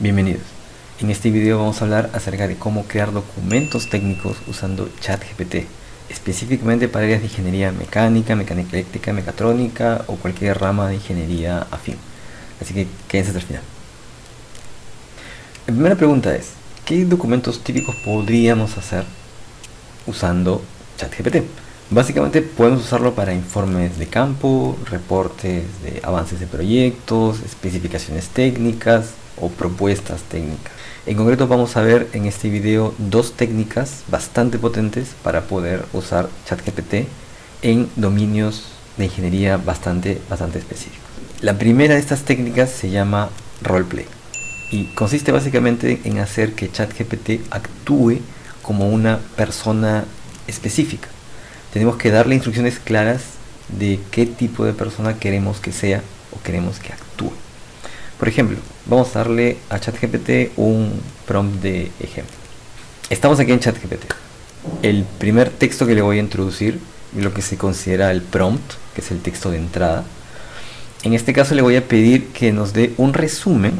Bienvenidos. En este video vamos a hablar acerca de cómo crear documentos técnicos usando ChatGPT, específicamente para áreas de ingeniería mecánica, mecánica eléctrica, mecatrónica o cualquier rama de ingeniería afín. Así que quédense hasta el final. La primera pregunta es, ¿qué documentos típicos podríamos hacer usando ChatGPT? Básicamente podemos usarlo para informes de campo, reportes de avances de proyectos, especificaciones técnicas o propuestas técnicas. En concreto vamos a ver en este video dos técnicas bastante potentes para poder usar ChatGPT en dominios de ingeniería bastante específicos. La primera de estas técnicas se llama roleplay y consiste básicamente en hacer que ChatGPT actúe como una persona específica. Tenemos que darle instrucciones claras de qué tipo de persona queremos que sea o queremos que actúe. Por ejemplo, vamos a darle a ChatGPT un prompt de ejemplo. Estamos aquí en ChatGPT. El primer texto que le voy a introducir, lo que se considera el prompt, que es el texto de entrada. En este caso le voy a pedir que nos dé un resumen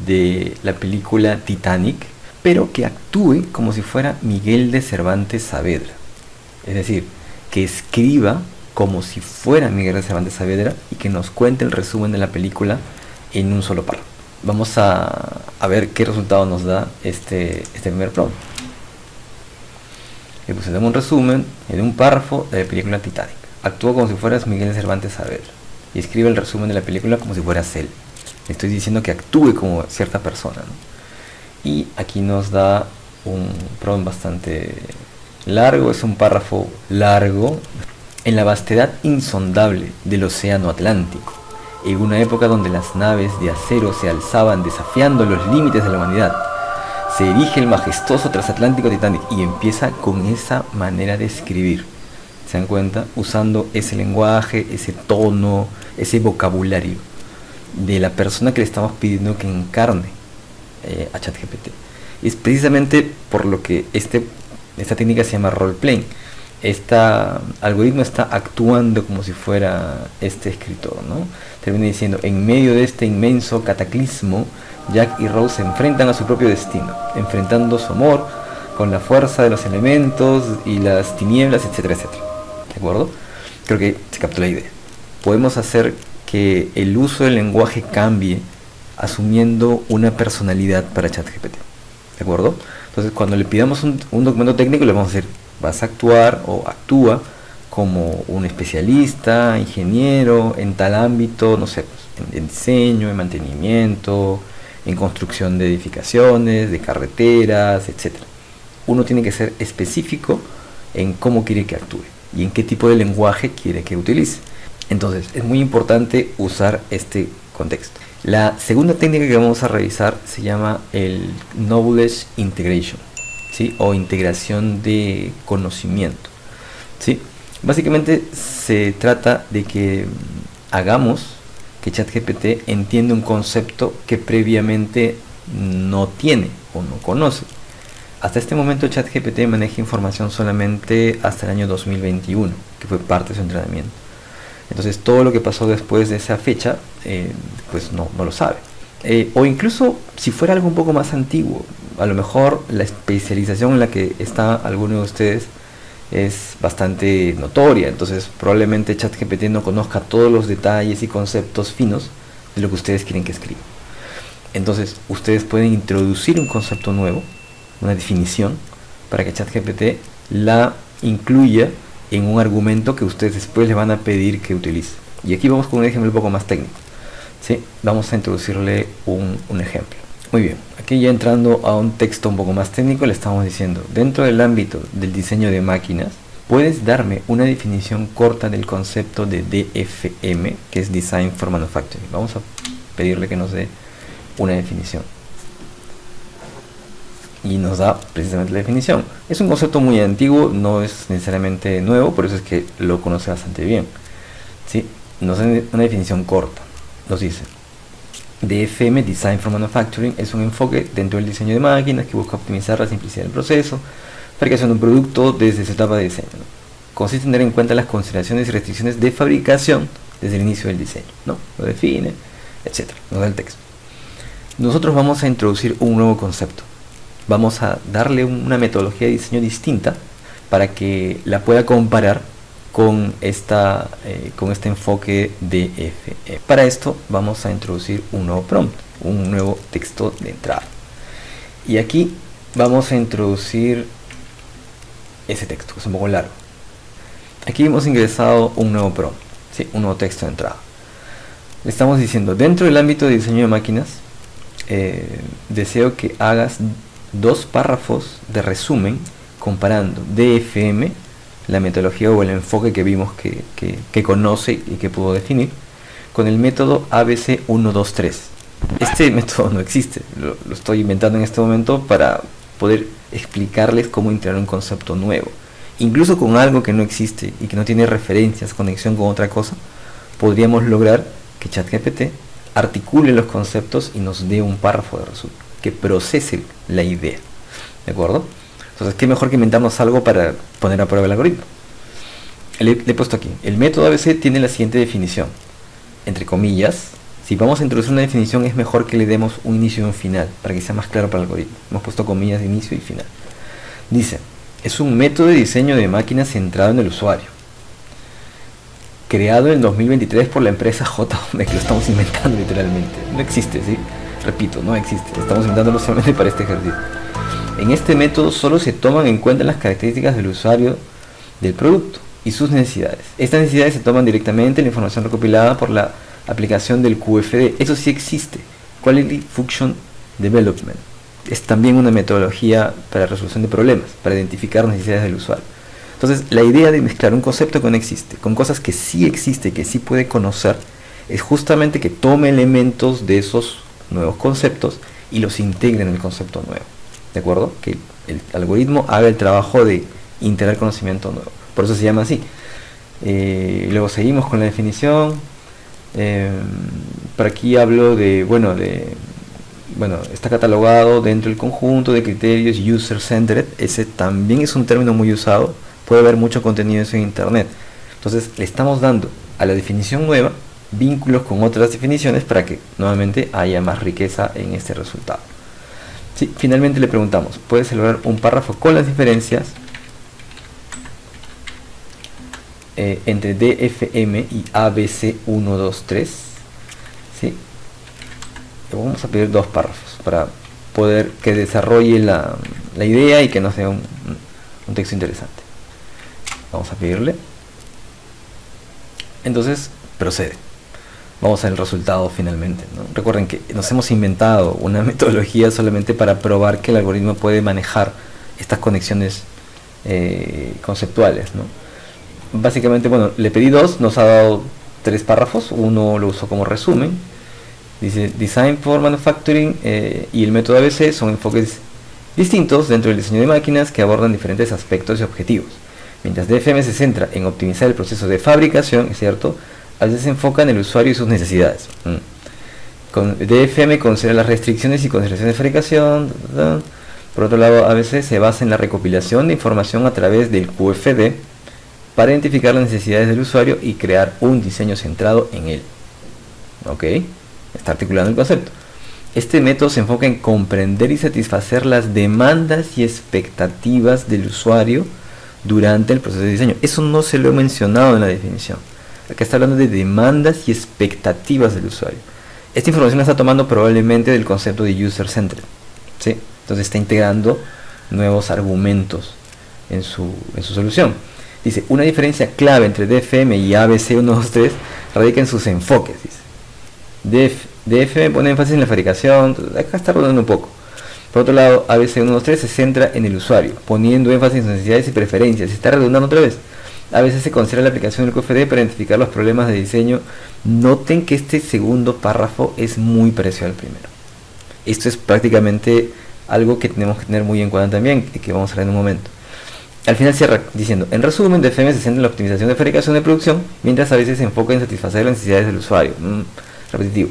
de la película Titanic, pero que actúe como si fuera Miguel de Cervantes Saavedra. Es decir, que escriba como si fuera Miguel de Cervantes Saavedra y que nos cuente el resumen de la película en un solo párrafo. Vamos a ver qué resultado nos da este primer prompt. Le puse un resumen en un párrafo de la película Titanic. Actúa como si fueras Miguel de Cervantes Saavedra y escribe el resumen de la película como si fueras él. Le estoy diciendo que actúe como cierta persona, ¿no? Y aquí nos da un prompt bastante largo, es un párrafo largo. En la vastedad insondable del océano Atlántico, en una época donde las naves de acero se alzaban desafiando los límites de la humanidad, se erige el majestuoso transatlántico Titanic y empieza con esa manera de escribir. ¿Se dan cuenta? Usando ese lenguaje, ese tono, ese vocabulario de la persona que le estamos pidiendo que encarne a ChatGPT. Y es precisamente por lo que esta técnica se llama roleplaying. Este algoritmo está actuando como si fuera este escritor, ¿no? Termina diciendo, en medio de este inmenso cataclismo, Jack y Rose se enfrentan a su propio destino, enfrentando su amor con la fuerza de los elementos y las tinieblas, etcétera, etcétera. ¿De acuerdo? Creo que se captó la idea. Podemos hacer que el uso del lenguaje cambie asumiendo una personalidad para ChatGPT. ¿De acuerdo? Entonces, cuando le pidamos un documento técnico, le vamos a decir, vas a actuar o actúa como un especialista, ingeniero, en tal ámbito, no sé, pues, en diseño, en mantenimiento, en construcción de edificaciones, de carreteras, etc. Uno tiene que ser específico en cómo quiere que actúe y en qué tipo de lenguaje quiere que utilice. Entonces, es muy importante usar este contexto. La segunda técnica que vamos a revisar se llama el Knowledge Integration, ¿sí? O integración de conocimiento, ¿sí? Básicamente se trata de que hagamos que ChatGPT entienda un concepto que previamente no tiene o no conoce. Hasta este momento ChatGPT maneja información solamente hasta el año 2021, que fue parte de su entrenamiento. Entonces todo lo que pasó después de esa fecha, pues no lo sabe. O incluso si fuera algo un poco más antiguo, a lo mejor la especialización en la que está alguno de ustedes es bastante notoria, entonces probablemente ChatGPT no conozca todos los detalles y conceptos finos de lo que ustedes quieren que escriba. Entonces ustedes pueden introducir un concepto nuevo, una definición, para que ChatGPT la incluya en un argumento que ustedes después le van a pedir que utilice. Y aquí vamos con un ejemplo un poco más técnico, ¿sí? Vamos a introducirle un ejemplo. Muy bien, aquí ya entrando a un texto un poco más técnico, le estamos diciendo, dentro del ámbito del diseño de máquinas, ¿puedes darme una definición corta del concepto de DFM, que es Design for Manufacturing? Vamos a pedirle que nos dé una definición. Y nos da precisamente la definición. Es un concepto muy antiguo, no es necesariamente nuevo, por eso es que lo conoce bastante bien, ¿sí? Nos da una definición corta. Nos dice, DFM, Design for Manufacturing, es un enfoque dentro del diseño de máquinas que busca optimizar la simplicidad del proceso, fabricación de un producto desde su etapa de diseño, ¿no? Consiste en tener en cuenta las consideraciones y restricciones de fabricación desde el inicio del diseño, ¿no? Lo define, etc. Nos da el texto. nosotros vamos a introducir un nuevo concepto. Vamos a darle una metodología de diseño distinta para que la pueda comparar con este enfoque DFM. Para esto vamos a introducir un nuevo prompt, un nuevo texto de entrada. Y aquí vamos a introducir ese texto, que es un poco largo. Aquí hemos ingresado un nuevo prompt, ¿sí? Un nuevo texto de entrada. Le estamos diciendo, dentro del ámbito de diseño de máquinas, deseo que hagas 2 párrafos de resumen comparando DFM, la metodología o el enfoque que vimos que conoce y que pudo definir, con el método ABC 123. Este método no existe, lo estoy inventando en este momento para poder explicarles cómo integrar un concepto nuevo. Incluso con algo que no existe y que no tiene referencias, conexión con otra cosa, podríamos lograr que ChatGPT articule los conceptos y nos dé un párrafo de resumen, que procese la idea. ¿De acuerdo? Entonces, ¿qué mejor que inventarnos algo para poner a prueba el algoritmo? Le he puesto aquí, el método ABC tiene la siguiente definición, entre comillas. Si vamos a introducir una definición, es mejor que le demos un inicio y un final, para que sea más claro para el algoritmo. Hemos puesto comillas de inicio y final. Dice, es un método de diseño de máquinas centrado en el usuario, creado en 2023 por la empresa JM, que lo estamos inventando literalmente. No existe, ¿sí? Repito, no existe. Estamos inventándolo solamente para este ejercicio. En este método solo se toman en cuenta las características del usuario del producto y sus necesidades. Estas necesidades se toman directamente en la información recopilada por la aplicación del QFD. Eso sí existe, Quality Function Development. Es también una metodología para resolución de problemas, para identificar necesidades del usuario. Entonces, la idea de mezclar un concepto que no existe con cosas que sí existe, que sí puede conocer, es justamente que tome elementos de esos nuevos conceptos y los integre en el concepto nuevo. ¿De acuerdo? Que el algoritmo haga el trabajo de integrar conocimiento nuevo. Por eso se llama así. Luego seguimos con la definición. Por aquí hablo de, está catalogado dentro del conjunto de criterios user-centered. Ese también es un término muy usado. Puede haber mucho contenido en internet. Entonces le estamos dando a la definición nueva vínculos con otras definiciones para que nuevamente haya más riqueza en este resultado. Sí, finalmente le preguntamos, ¿puedes elaborar un párrafo con las diferencias entre DFM y ABC123? ¿Sí? Le vamos a pedir 2 párrafos para poder que desarrolle la idea y que nos dé un texto interesante. Vamos a pedirle. Entonces, procede. Vamos al resultado finalmente, ¿no? Recuerden que nos hemos inventado una metodología solamente para probar que el algoritmo puede manejar estas conexiones conceptuales, ¿no? Básicamente, le pedí 2, nos ha dado 3 párrafos, uno lo usó como resumen. Dice Design for Manufacturing y el método ABC son enfoques distintos dentro del diseño de máquinas que abordan diferentes aspectos y objetivos. Mientras DFM se centra en optimizar el proceso de fabricación, es cierto, a veces se enfoca en el usuario y sus necesidades. Con DFM considera las restricciones y consideraciones de fabricación. Por otro lado, ABC se basa en la recopilación de información a través del QFD para identificar las necesidades del usuario y crear un diseño centrado en él. ¿Ok? Está articulando el concepto. Este método se enfoca en comprender y satisfacer las demandas y expectativas del usuario durante el proceso de diseño. Eso no se lo he mencionado en la definición. Acá está hablando de demandas y expectativas del usuario. Esta información la está tomando probablemente del concepto de user-centered, ¿sí? Entonces está integrando nuevos argumentos en su solución. Dice, una diferencia clave entre DFM y ABC123 radica en sus enfoques. Dice, DFM pone énfasis en la fabricación, acá está rodando un poco. Por otro lado, ABC123 se centra en el usuario, poniendo énfasis en sus necesidades y preferencias. Está redundando otra vez. A veces se considera la aplicación del QFD para identificar los problemas de diseño. Noten que este segundo párrafo es muy parecido al primero. Esto es prácticamente algo que tenemos que tener muy en cuenta también, y que vamos a ver en un momento. Al final cierra diciendo, en resumen, DFM se centra en la optimización de fabricación de producción, mientras a veces se enfoca en satisfacer las necesidades del usuario. Repetitivo.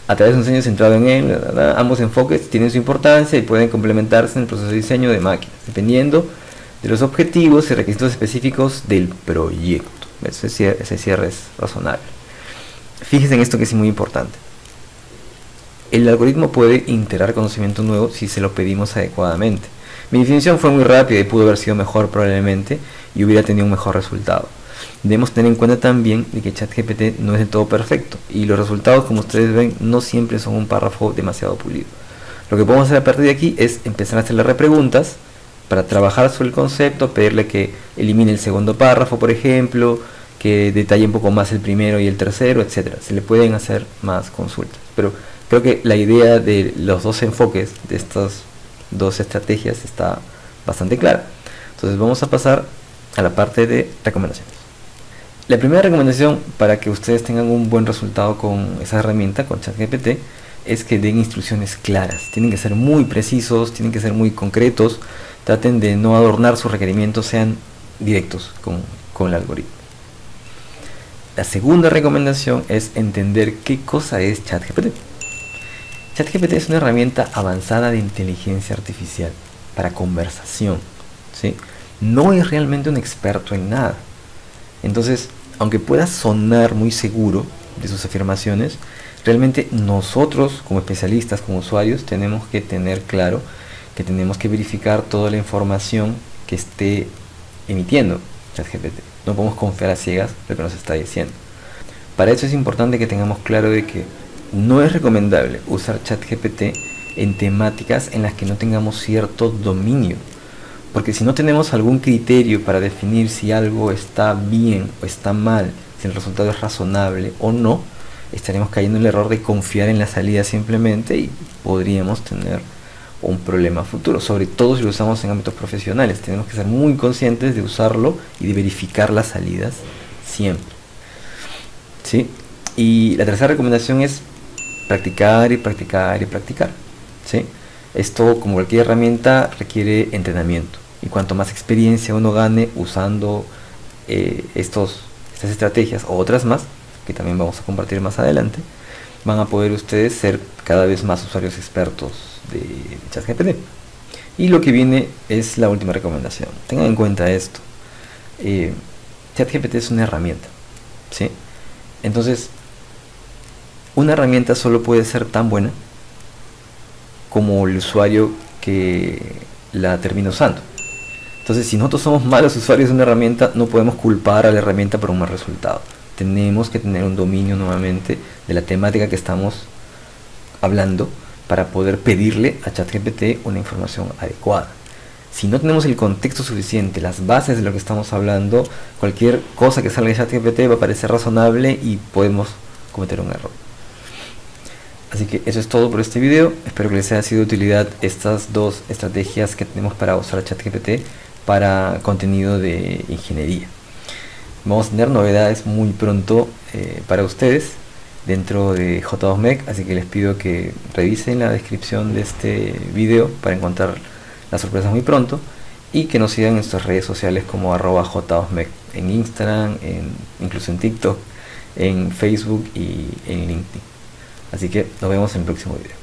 A través de un diseño centrado en él, ambos enfoques tienen su importancia y pueden complementarse en el proceso de diseño de máquinas, dependiendo de los objetivos y requisitos específicos del proyecto. Ese cierre es razonable. Fíjense en esto que es muy importante. El algoritmo puede integrar conocimiento nuevo si se lo pedimos adecuadamente. Mi definición fue muy rápida y pudo haber sido mejor probablemente y hubiera tenido un mejor resultado. Debemos tener en cuenta también de que ChatGPT no es del todo perfecto y los resultados, como ustedes ven, no siempre son un párrafo demasiado pulido. Lo que podemos hacer a partir de aquí es empezar a hacerle repreguntas para trabajar sobre el concepto, pedirle que elimine el segundo párrafo, por ejemplo, que detalle un poco más el primero y el tercero, etcétera. Se le pueden hacer más consultas, pero creo que la idea de los dos enfoques de estas dos estrategias está bastante clara. Entonces vamos a pasar a la parte de recomendaciones. La primera recomendación para que ustedes tengan un buen resultado con esa herramienta, con ChatGPT, es que den instrucciones claras. Tienen que ser muy precisos, tienen que ser muy concretos. Traten de no adornar sus requerimientos, sean directos con el algoritmo. La segunda recomendación es entender qué cosa es ChatGPT. ChatGPT es una herramienta avanzada de inteligencia artificial para conversación, ¿sí? No es realmente un experto en nada. Entonces, aunque pueda sonar muy seguro de sus afirmaciones, realmente nosotros como especialistas, como usuarios, tenemos que tener claro que tenemos que verificar toda la información que esté emitiendo ChatGPT. No podemos confiar a ciegas lo que nos está diciendo. Para eso es importante que tengamos claro de que no es recomendable usar ChatGPT en temáticas en las que no tengamos cierto dominio. Porque si no tenemos algún criterio para definir si algo está bien o está mal, si el resultado es razonable o no, estaremos cayendo en el error de confiar en la salida simplemente y podríamos tener un problema futuro, sobre todo si lo usamos en ámbitos profesionales. Tenemos que ser muy conscientes de usarlo y de verificar las salidas siempre, ¿sí? Y la tercera recomendación es practicar y practicar y practicar, ¿sí? Esto, como cualquier herramienta, requiere entrenamiento, y cuanto más experiencia uno gane usando estas estrategias o otras más, que también vamos a compartir más adelante, van a poder ustedes ser cada vez más usuarios expertos de ChatGPT. Y lo que viene es la última recomendación. Tengan en cuenta esto. ChatGPT es una herramienta, ¿sí? Entonces, una herramienta solo puede ser tan buena como el usuario que la termina usando. Entonces, si nosotros somos malos usuarios de una herramienta, no podemos culpar a la herramienta por un mal resultado. Tenemos que tener un dominio nuevamente de la temática que estamos hablando para poder pedirle a ChatGPT una información adecuada. Si no tenemos el contexto suficiente, las bases de lo que estamos hablando, cualquier cosa que salga de ChatGPT va a parecer razonable y podemos cometer un error. Así que eso es todo por este video. Espero que les haya sido de utilidad estas dos estrategias que tenemos para usar ChatGPT para contenido de ingeniería. Vamos a tener novedades muy pronto para ustedes dentro de J2Mech, así que les pido que revisen la descripción de este video para encontrar las sorpresas muy pronto, y que nos sigan en nuestras redes sociales como @J2Mech, en Instagram, incluso en TikTok, en Facebook y en LinkedIn. Así que nos vemos en el próximo video.